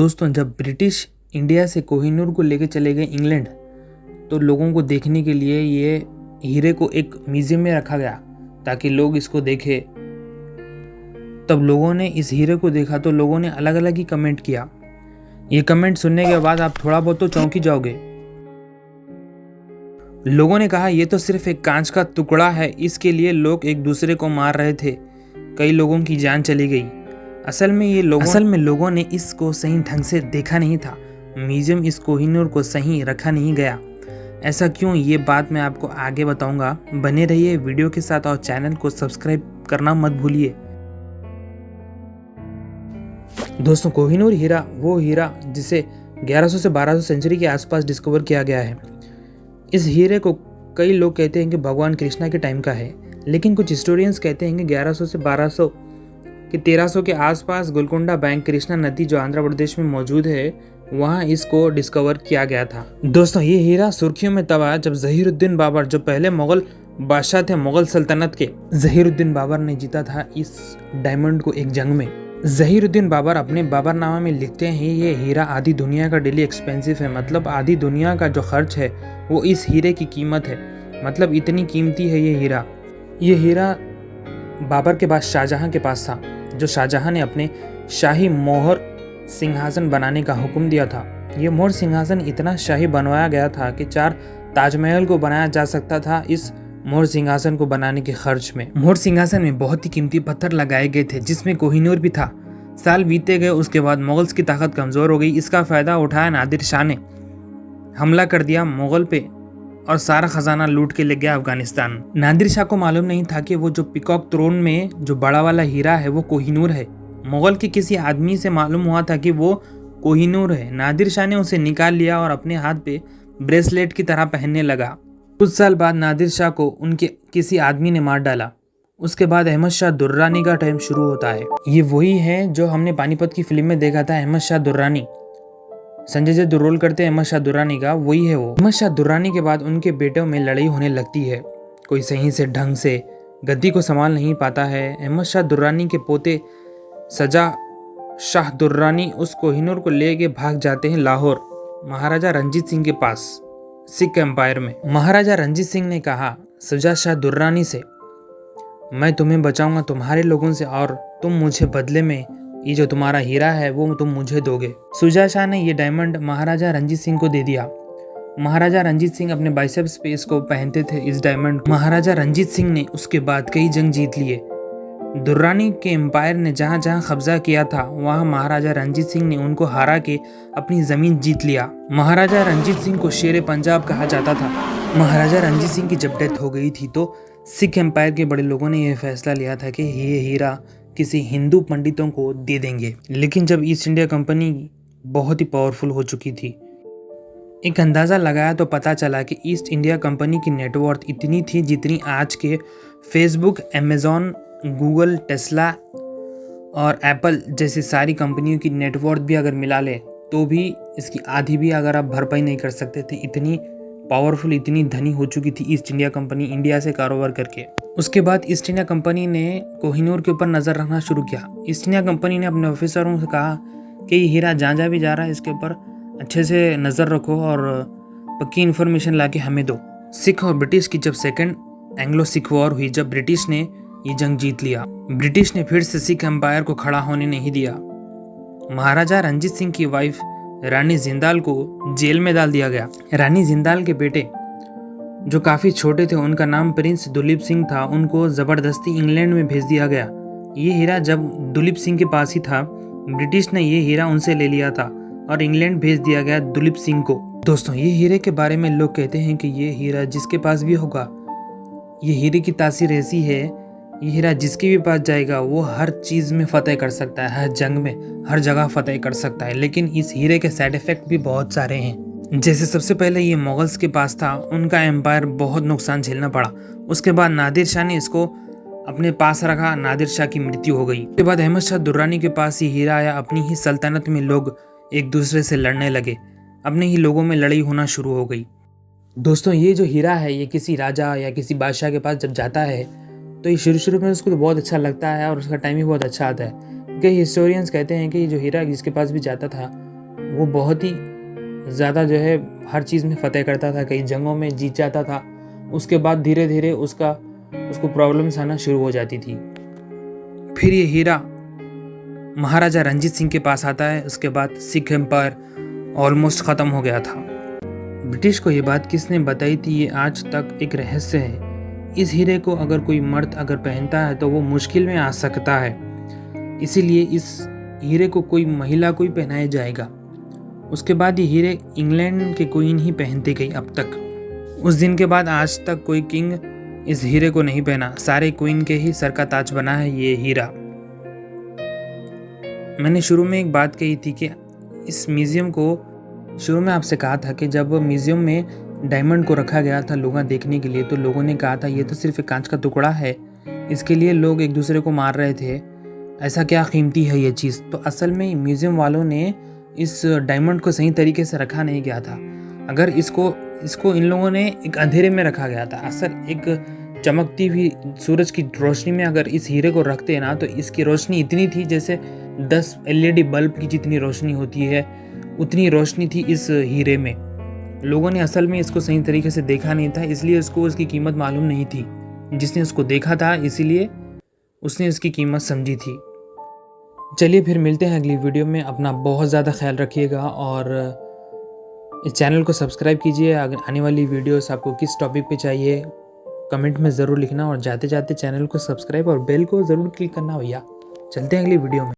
दोस्तों, जब British India से कोहिनूर को लेकर चले गए इंग्लैंड, तो लोगों को देखने के लिए ये हीरे को एक म्यूजियम में रखा गया ताकि लोग इसको देखें। तब लोगों ने इस हीरे को देखा तो लोगों ने अलग अलग ही कमेंट किया। ये कमेंट सुनने के बाद आप थोड़ा बहुत तो चौंक ही जाओगे। लोगों ने कहा ये तो सिर्फ एक कांच का टुकड़ा है, इसके लिए लोग एक दूसरे को मार रहे थे, कई लोगों की जान चली गई। असल में लोगों ने इसको सही ढंग से देखा नहीं था। म्यूजियम इस कोहिनूर को सही रखा नहीं गया। ऐसा क्यों, ये बात मैं आपको आगे बताऊंगा। बने रहिए वीडियो के साथ और चैनल को सब्सक्राइब करना मत भूलिए। दोस्तों, कोहिनूर हीरा वो हीरा जिसे 1100 से 1200 सेंचुरी के आसपास डिस्कवर किया गया है। इस हीरे को कई लोग कहते हैं कि भगवान कृष्णा के टाइम का है, लेकिन कुछ हिस्टोरियंस कहते हैं कि 1100 से 1200 के 1300 के आसपास गोलकोंडा बैंक, कृष्णा नदी जो आंध्र प्रदेश में मौजूद है, वहां इसको डिस्कवर किया गया था। दोस्तों, ये हीरा सुर्खियों में तब आया जब जहीरुद्दीन बाबर, जो पहले मुगल बादशाह थे मुगल सल्तनत के, जहीरुद्दीन बाबर ने जीता था इस डायमंड को एक जंग में। जहीरुद्दीन बाबर अपने बाबरनामा में लिखते हैं ये हीरा आधी दुनिया का डेली एक्सपेंसिव है, मतलब आधी दुनिया का जो खर्च है वो इस हीरे की कीमत है, मतलब इतनी कीमती है ये हीरा। ये हीरा बाबर के बाद शाहजहां के पास था, जो शाहजहां ने अपने शाही मोहर सिंहासन बनाने का हुक्म दिया था। ये मोहर सिंहासन इतना शाही बनवाया गया था कि 4 ताजमहल को बनाया जा सकता था इस मोहर सिंहासन को बनाने के खर्च में। मोहर सिंहासन में बहुत ही कीमती पत्थर लगाए गए थे, जिसमें कोहिनूर भी था। साल बीते गए, उसके बाद मुगल्स की ताकत कमजोर हो गई। इसका फायदा उठाया नादिर शाह ने, हमला कर दिया मुगल पे और सारा खजाना लूट के ले गया अफगानिस्तान। नादिर शाह को मालूम नहीं था कि वो जो पिकॉक थ्रोन में जो बड़ा वाला हीरा है वो कोहिनूर है। मुगल के किसी आदमी से मालूम हुआ था कि वो कोहिनूर है। नादिर शाह ने उसे निकाल लिया और अपने हाथ पे ब्रेसलेट की तरह पहनने लगा। कुछ साल बाद नादिर शाह को उनके किसी आदमी ने मार डाला। उसके बाद अहमद शाह दुर्रानी का टाइम शुरू होता है। ये वही है जो हमने पानीपत की फिल्म में देखा था, अहमद शाह दुर्रानी। संजय जी रोल करते हैं अहमद शाह दुर्रानी का, वही है वो। अहमद शाह दुर्रानी के बाद उनके बेटों में लड़ाई होने लगती है। कोई सही से ढंग से गद्दी को संभाल नहीं पाता है। अहमद शाह दुर्रानी के पोते सजा शाह दुर्रानी उस कोहिनूर को लेके भाग जाते हैं लाहौर, महाराजा रंजीत सिंह के पास, सिख एम्पायर में। महाराजा रंजीत सिंह ने कहा शुजा शाह दुर्रानी से, मैं तुम्हें बचाऊंगा तुम्हारे लोगों से, और तुम मुझे बदले में ये जो तुम्हारा हीरा है वो तुम मुझे दोगे। शुजा शाह ने ये डायमंड महाराजा रंजीत सिंह को दे दिया। महाराजा रंजीत सिंह अपने बाइसेप्स पे इसको पहनते थे, इस डायमंड। महाराजा रंजीत सिंह ने उसके बाद कई जंग जीत लिए। दुर्रानी के एम्पायर ने जहां जहां कब्जा किया था वहां महाराजा रंजीत सिंह ने उनको हरा के अपनी जमीन जीत लिया। महाराजा रंजीत सिंह को शेरे पंजाब कहा जाता था। महाराजा रंजीत सिंह की जब डेथ हो गई थी तो सिख एम्पायर के बड़े लोगों ने यह फैसला लिया था कि ये हीरा किसी हिंदू पंडितों को दे देंगे। लेकिन जब ईस्ट इंडिया कंपनी बहुत ही पावरफुल हो चुकी थी, एक अंदाज़ा लगाया तो पता चला कि ईस्ट इंडिया कंपनी की नेटवर्थ इतनी थी जितनी आज के फेसबुक, अमेजॉन, गूगल, टेस्ला और एप्पल जैसी सारी कंपनियों की नेटवर्थ भी अगर मिला ले तो भी इसकी आधी भी अगर आप भरपाई नहीं कर सकते थे। इतनी पावरफुल, इतनी धनी हो चुकी थी ईस्ट इंडिया कंपनी इंडिया से कारोबार करके। उसके बाद ईस्ट इंडिया कंपनी ने कोहिनूर के ऊपर नज़र रखना शुरू किया। ईस्ट इंडिया कंपनी ने अपने ऑफिसरों से कहा कि ये हीरा जहाँ भी जा रहा है इसके ऊपर अच्छे से नज़र रखो और पक्की इन्फॉर्मेशन ला के हमें दो। सिख और ब्रिटिश की जब सेकेंड एंग्लो सिख वॉर हुई, जब ब्रिटिश ने ये जंग जीत लिया, ब्रिटिश ने फिर से सिख एम्पायर को खड़ा होने नहीं दिया। महाराजा रंजीत सिंह की वाइफ रानी जिंदाल को जेल में डाल दिया गया। रानी जिंदाल के बेटे जो काफी छोटे थे, उनका नाम प्रिंस दुलीप सिंह था, उनको जबरदस्ती इंग्लैंड में भेज दिया गया। ये हीरा जब दुलीप सिंह के पास ही था, ब्रिटिश ने ये हीरा उनसे ले लिया था और इंग्लैंड भेज दिया गया दुलीप सिंह को। दोस्तों, ये हीरे के बारे में लोग कहते हैं कि ये हीरा जिसके पास भी होगा, ये हीरे की तासीर ऐसी है, ये हीरा जिसके भी पास जाएगा वो हर चीज़ में फतेह कर सकता है, हर जंग में हर जगह फतेह कर सकता है। लेकिन इस हीरे के साइड इफेक्ट भी बहुत सारे हैं। जैसे सबसे पहले ये मुगल्स के पास था, उनका एम्पायर बहुत नुकसान झेलना पड़ा। उसके बाद नादिर शाह ने इसको अपने पास रखा, नादिर शाह की मृत्यु हो गई। उसके बाद अहमद शाह दुर्रानी के पास ये हीरा आया। अपनी ही सल्तनत में लोग एक दूसरे से लड़ने लगे, अपने ही लोगों में लड़ाई होना शुरू हो गई। दोस्तों, ये जो हीरा है ये किसी राजा या किसी बादशाह के पास जब जाता है तो ये शुरू में उसको तो बहुत अच्छा लगता है और उसका टाइम भी बहुत अच्छा आता है। कई हिस्टोरियंस कहते हैं कि ये जो हीरा जिसके पास भी जाता था वो बहुत ही ज़्यादा जो है हर चीज़ में फ़तेह करता था, कई जंगों में जीत जाता था। उसके बाद धीरे धीरे उसको प्रॉब्लम्स आना शुरू हो जाती थी। फिर ये हीरा महाराजा रंजीत सिंह के पास आता है। उसके बाद सिख एम्पायर ऑलमोस्ट ख़त्म हो गया था। ब्रिटिश को ये बात किसने बताई थी, ये आज तक एक रहस्य है। इस हीरे को अगर कोई मर्द अगर पहनता है तो वो मुश्किल में आ सकता है, इसीलिए इस हीरे को कोई महिला को ही पहनाया जाएगा। उसके बाद ये हीरे इंग्लैंड के क्वीन ही पहनती गई अब तक। उस दिन के बाद आज तक कोई किंग इस हीरे को नहीं पहना, सारे क्वीन के ही सर का ताज बना है ये हीरा। मैंने शुरू में एक बात कही थी कि इस म्यूज़ियम को शुरू में आपसे कहा था कि जब म्यूज़ियम में डायमंड को रखा गया था लोगों देखने के लिए, तो लोगों ने कहा था ये तो सिर्फ एक कांच का टुकड़ा है, इसके लिए लोग एक दूसरे को मार रहे थे, ऐसा क्या कीमती है ये चीज़। तो असल में म्यूज़ियम वालों ने इस डायमंड को सही तरीके से रखा नहीं गया था। अगर इसको इन लोगों ने एक अंधेरे में रखा गया था। असल एक चमकती हुई सूरज की रोशनी में अगर इस हीरे को रखते हैं ना, तो इसकी रोशनी इतनी थी जैसे 10 LED बल्ब की जितनी रोशनी होती है उतनी रोशनी थी इस हीरे में। लोगों ने असल में इसको सही तरीके से देखा नहीं था, इसलिए उसको उसकी कीमत मालूम नहीं थी। जिसने उसको देखा था इसीलिए उसने इसकी कीमत समझी थी। चलिए फिर मिलते हैं अगली वीडियो में। अपना बहुत ज़्यादा ख्याल रखिएगा और इस चैनल को सब्सक्राइब कीजिए। आने वाली वीडियोस आपको किस टॉपिक पे चाहिए कमेंट में ज़रूर लिखना, और जाते जाते चैनल को सब्सक्राइब और बेल को ज़रूर क्लिक करना भैया। चलते हैं अगली वीडियो में।